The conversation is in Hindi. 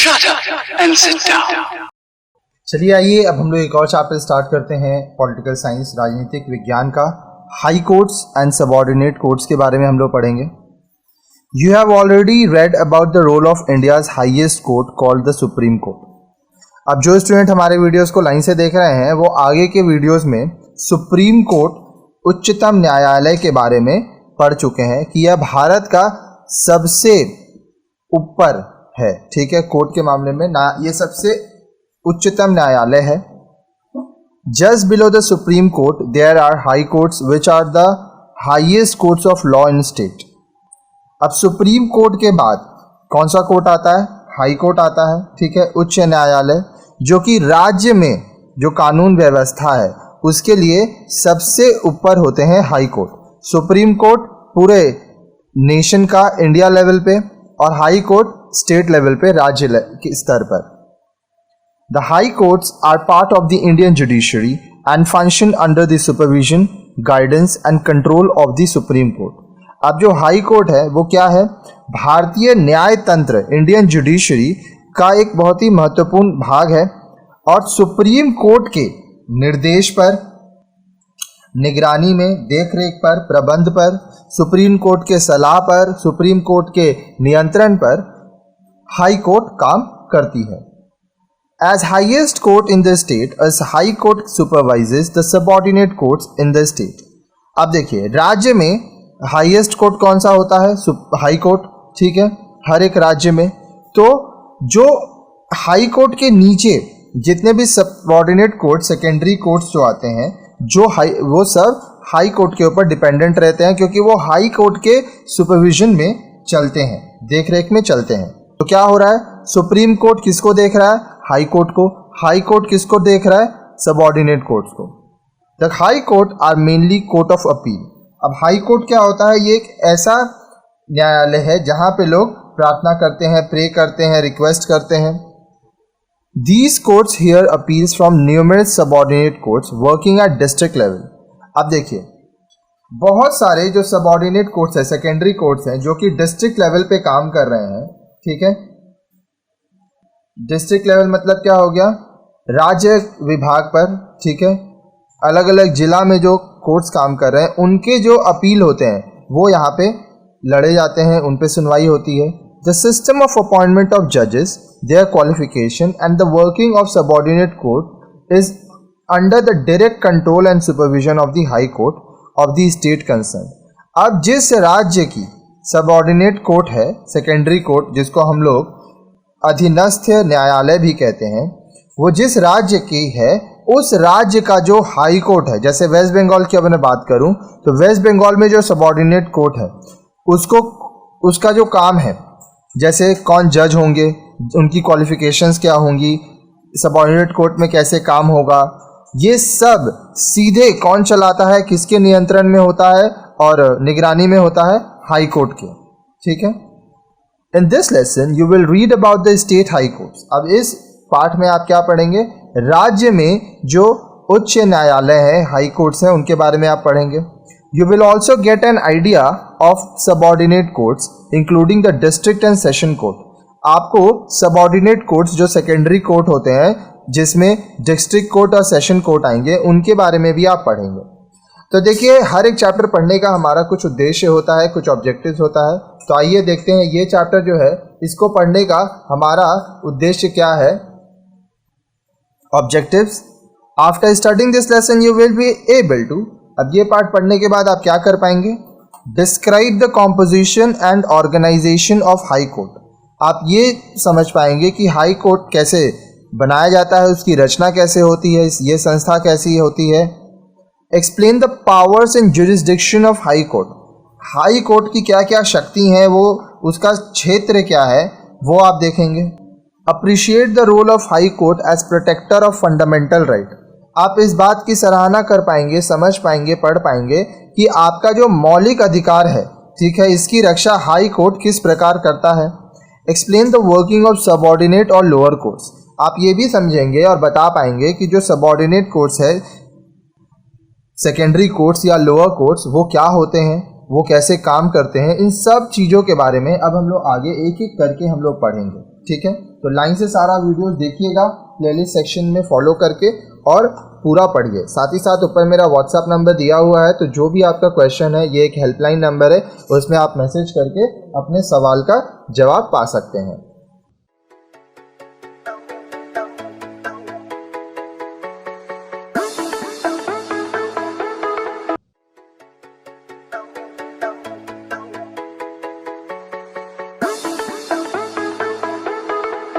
Shut up and sit down. चलिए आइए अब हम लोग एक और चैप्टर स्टार्ट करते हैं पॉलिटिकल साइंस राजनीतिक विज्ञान का। High courts and subordinate courts के बारे में हम लोग पढ़ेंगे। You have already read about the role of India's highest court called the Supreme Court. अब जो स्टूडेंट हमारे वीडियोस को लाइन से देख रहे हैं वो आगे के वीडियोस में सुप्रीम कोर्ट उच्चतम न्यायालय के बारे में पढ़ चुके हैं कि यह भारत का सबसे ऊपर है, ठीक है, कोर्ट के मामले में ना, ये सबसे उच्चतम न्यायालय है। Just below the Supreme Court there are high courts which are the highest courts of law in state. अब सुप्रीम कोर्ट के बाद कौन सा कोर्ट आता है? हाई कोर्ट आता है, ठीक है, उच्च न्यायालय, जो कि राज्य में जो कानून व्यवस्था है उसके लिए सबसे ऊपर होते हैं हाई कोर्ट। सुप्रीम कोर्ट पूरे नेशन का इंडिया लेवल पे और हाई कोर्ट स्टेट लेवल पे, राज्य के स्तर पर। The high courts are part of the Indian judiciary and function under the supervision, guidance and control of the Supreme Court. अब जो हाई कोर्ट है वो क्या है? भारतीय न्याय तंत्र, इंडियन जुडिशरी का एक बहुत ही महत्वपूर्ण भाग है और सुप्रीम कोर्ट के निर्देश पर, निगरानी में, देखरेख पर, प्रबंध पर, सुप्रीम कोर्ट के सलाह पर, सुप्रीम कोर्ट के नियंत्रण पर हाई कोर्ट काम करती है। As highest court in the state, a high court supervises the subordinate courts in the state. अब देखिए राज्य में हाईएस्ट कोर्ट कौन सा होता है? हाई कोर्ट, ठीक है, हर एक राज्य में। तो जो हाई कोर्ट के नीचे जितने भी सबऑर्डिनेट कोर्ट, सेकेंडरी कोर्ट्स जो आते हैं, वो सब हाई कोर्ट के ऊपर डिपेंडेंट रहते हैं क्योंकि वो हाई कोर्ट के सुपरविजन में चलते हैं, देखरेख में चलते हैं। तो क्या हो रहा है? सुप्रीम कोर्ट किसको देख रहा है? हाई कोर्ट को। हाई कोर्ट किसको देख रहा है? सबऑर्डिनेट कोर्ट्स को। The high court are mainly court of appeal. अब हाई कोर्ट क्या होता है? ये एक ऐसा न्यायालय है जहां पे लोग प्रार्थना करते हैं, प्रे करते हैं, रिक्वेस्ट करते हैं। These courts here appeals from numerous subordinate courts working at district level. अब देखिए बहुत सारे जो सबऑर्डिनेट कोर्ट्स है, सेकेंडरी कोर्ट्स हैं, जो कि डिस्ट्रिक्ट लेवल पे काम कर रहे हैं, ठीक है। डिस्ट्रिक्ट लेवल मतलब क्या हो गया? राज्य विभाग पर, ठीक है, अलग अलग जिला में जो कोर्ट्स काम कर रहे हैं उनके जो अपील होते हैं वो यहाँ पे लड़े जाते हैं, उन पे सुनवाई होती है। The system of appointment of जजेस, their qualification and the working of subordinate court is under the direct control and supervision of the high court of the state concern. अब जिस राज्य की सबऑर्डिनेट कोर्ट है, सेकेंडरी कोर्ट जिसको हम लोग अधीनस्थ न्यायालय भी कहते हैं, वो जिस राज्य की है उस राज्य का जो हाई कोर्ट है, जैसे वेस्ट बंगाल की अगर मैं बात करूं तो वेस्ट बंगाल में जो सबऑर्डिनेट कोर्ट है उसका जो काम है, जैसे कौन जज होंगे, उनकी क्वालिफिकेशंस क्या होंगी, सबऑर्डिनेट कोर्ट में कैसे काम होगा, ये सब सीधे कौन चलाता है, किसके नियंत्रण में होता है और निगरानी में होता है? हाई कोर्ट के, ठीक है। In this lesson, you will read about the state high courts. अब इस पाठ में आप क्या पढ़ेंगे? राज्य में जो उच्च न्यायालय है, हाई कोर्ट्स हैं, उनके बारे में आप पढ़ेंगे। You will also get an idea of subordinate courts, including the district and session court. आपको subordinate courts जो secondary court होते हैं, जिसमें district court और session court आएंगे, उनके बारे में भी आप पढ़ेंगे। तो देखिए हर एक चैप्टर पढ़ने का हमारा कुछ उद्देश्य होता है, कुछ ऑब्जेक्टिव्स होता है। तो आइए देखते हैं ये चैप्टर जो है इसको पढ़ने का हमारा उद्देश्य क्या है। Objectives. After starting this lesson you will be able to, अब ये पार्ट पढ़ने के बाद आप क्या कर पाएंगे? Describe the composition and organisation of high court. आप ये समझ पाएंगे कि हाई कोर्ट कैसे बनाया जाता है, उसकी रचना कैसे होती है, ये संस्था कैसी होती है। Explain the powers and jurisdiction of high court. High court की क्या क्या शक्ति हैं, वो उसका क्षेत्र क्या है, वो आप देखेंगे। Appreciate the role of high court as protector of fundamental right. आप इस बात की सराहना कर पाएंगे, समझ पाएंगे, पढ़ पाएंगे कि आपका जो मौलिक अधिकार है, ठीक है, इसकी रक्षा हाई कोर्ट किस प्रकार करता है। Explain the working of subordinate और लोअर कोर्ट्स। आप ये भी समझेंगे और बता पाएंगे कि जो सबऑर्डिनेट कोर्ट्स है, सेकेंडरी कोर्ट्स या लोअर कोर्ट्स, वो क्या होते हैं, वो कैसे काम करते हैं। इन सब चीज़ों के बारे में अब हम लोग आगे एक एक करके हम लोग पढ़ेंगे। ठीक है, तो लाइन से सारा वीडियो देखिएगा प्लेलिस्ट सेक्शन में फॉलो करके और पूरा पढ़िए। साथ ही साथ ऊपर मेरा व्हाट्सएप नंबर दिया हुआ है, तो जो भी आपका क्वेश्चन है, ये एक हेल्पलाइन नंबर है, उसमें आप मैसेज करके अपने सवाल का जवाब पा सकते हैं।